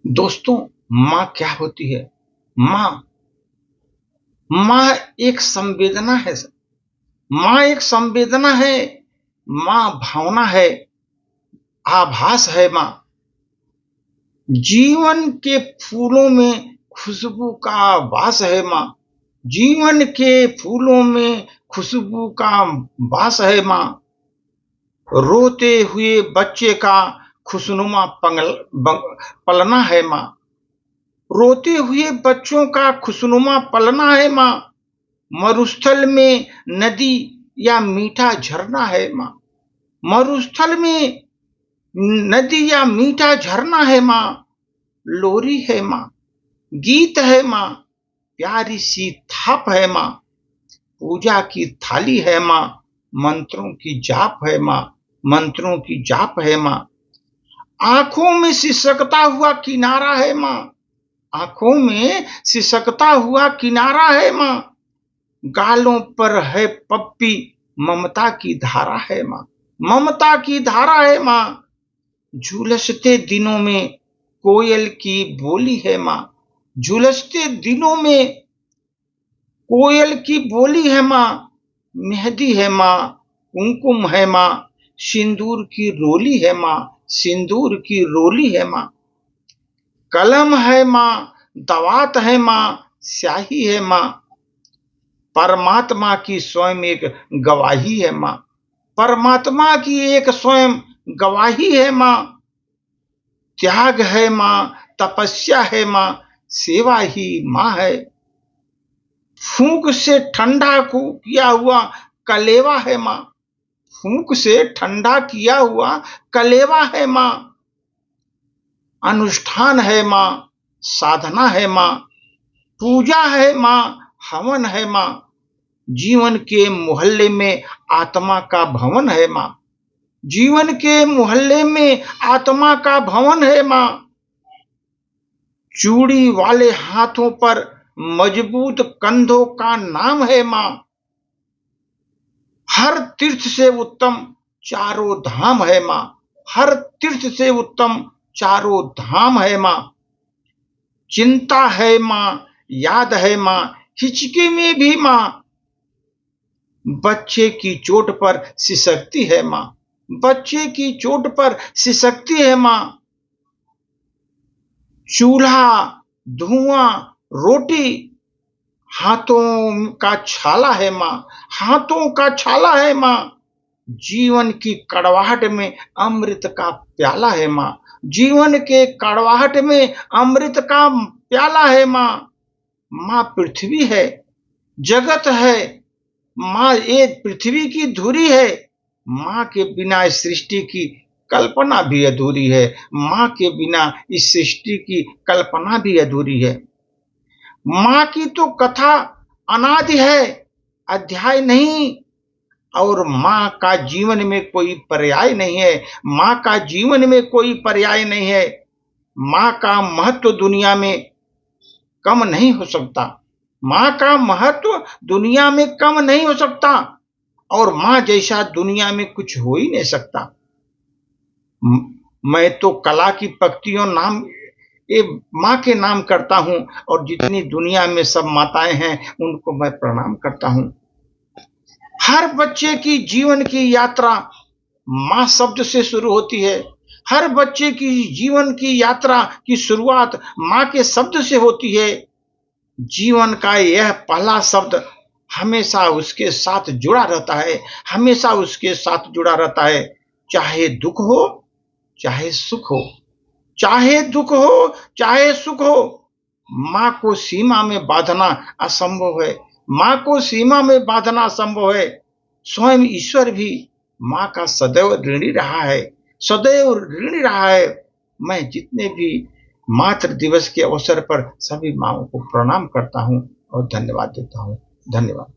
दोस्तों, माँ क्या होती है? माँ माँ एक संवेदना है। माँ एक संवेदना है, माँ भावना है, आभास है माँ। जीवन के फूलों में खुशबू का वास है माँ। जीवन के फूलों में खुशबू का वास है माँ। रोते हुए बच्चे का खुशनुमा पलना है माँ। रोते हुए बच्चों का खुशनुमा पलना है माँ। मरुस्थल में नदी या मीठा झरना है माँ। मरुस्थल में नदी या मीठा झरना है माँ। लोरी है माँ, गीत है माँ, प्यारी सी थाप है माँ। पूजा की थाली है माँ, मंत्रों की जाप है माँ। मंत्रों की जाप है माँ। आंखों में सिसकता हुआ किनारा है माँ। आंखों में सिसकता हुआ किनारा है माँ। गालों पर है पप्पी, ममता की धारा है माँ। ममता की धारा है माँ। झुलसते दिनों में कोयल की बोली है माँ। झुलसते दिनों में कोयल की बोली है माँ। मेहंदी है माँ, कुमकुम है माँ। सिंदूर की रोली है माँ। सिंदूर की रोली है माँ। कलम है माँ, दवात है माँ, स्याही है माँ। परमात्मा की स्वयं एक गवाही है माँ। परमात्मा की एक स्वयं गवाही है माँ। त्याग है माँ, तपस्या है माँ, सेवा ही माँ है। फूंक से ठंडा किया हुआ कलेवा है माँ। फूंक से ठंडा किया हुआ कलेवा है माँ। अनुष्ठान है माँ, साधना है माँ। पूजा है माँ, हवन है माँ। जीवन के मोहल्ले में आत्मा का भवन है माँ। जीवन के मोहल्ले में आत्मा का भवन है माँ। चूड़ी वाले हाथों पर मजबूत कंधों का नाम है माँ। हर तीर्थ से उत्तम चारों धाम है माँ। हर तीर्थ से उत्तम चारों धाम है माँ। चिंता है माँ, याद है माँ, हिचकी में भी माँ। बच्चे की चोट पर सिसकती है माँ। बच्चे की चोट पर सिसकती है माँ। चूल्हा, धुआं, रोटी, हाथों का छाला है माँ। हाथों का छाला है माँ। जीवन की कड़वाहट में अमृत का प्याला है माँ। जीवन के कड़वाहट में अमृत का प्याला है माँ। माँ पृथ्वी है, जगत है। माँ ये पृथ्वी की धुरी है। माँ के बिना इस सृष्टि की कल्पना भी अधूरी है। माँ के बिना इस सृष्टि की कल्पना भी अधूरी है। माँ की तो कथा अनादि है, अध्याय नहीं। और माँ का जीवन में कोई पर्याय नहीं है। माँ का जीवन में कोई पर्याय नहीं है। माँ का महत्व दुनिया में कम नहीं हो सकता। माँ का महत्व दुनिया में कम नहीं हो सकता। और माँ जैसा दुनिया में कुछ हो ही नहीं सकता। मैं तो कला की पंक्तियों नाम ये माँ के नाम करता हूँ। और जितनी दुनिया में सब माताएं हैं उनको मैं प्रणाम करता हूँ। हर बच्चे की जीवन की यात्रा माँ शब्द से शुरू होती है। हर बच्चे की जीवन की यात्रा की शुरुआत माँ के शब्द से होती है। जीवन का यह पहला शब्द हमेशा उसके साथ जुड़ा रहता है। हमेशा उसके साथ जुड़ा रहता है। चाहे दुख हो, चाहे सुख हो। चाहे दुख हो, चाहे सुख हो। माँ को सीमा में बांधना असंभव है। माँ को सीमा में बांधना असंभव है। स्वयं ईश्वर भी माँ का सदैव ऋणी रहा है। सदैव ऋणी रहा है। मैं जितने भी मातृ दिवस के अवसर पर सभी माँओं को प्रणाम करता हूँ और धन्यवाद देता हूँ। धन्यवाद।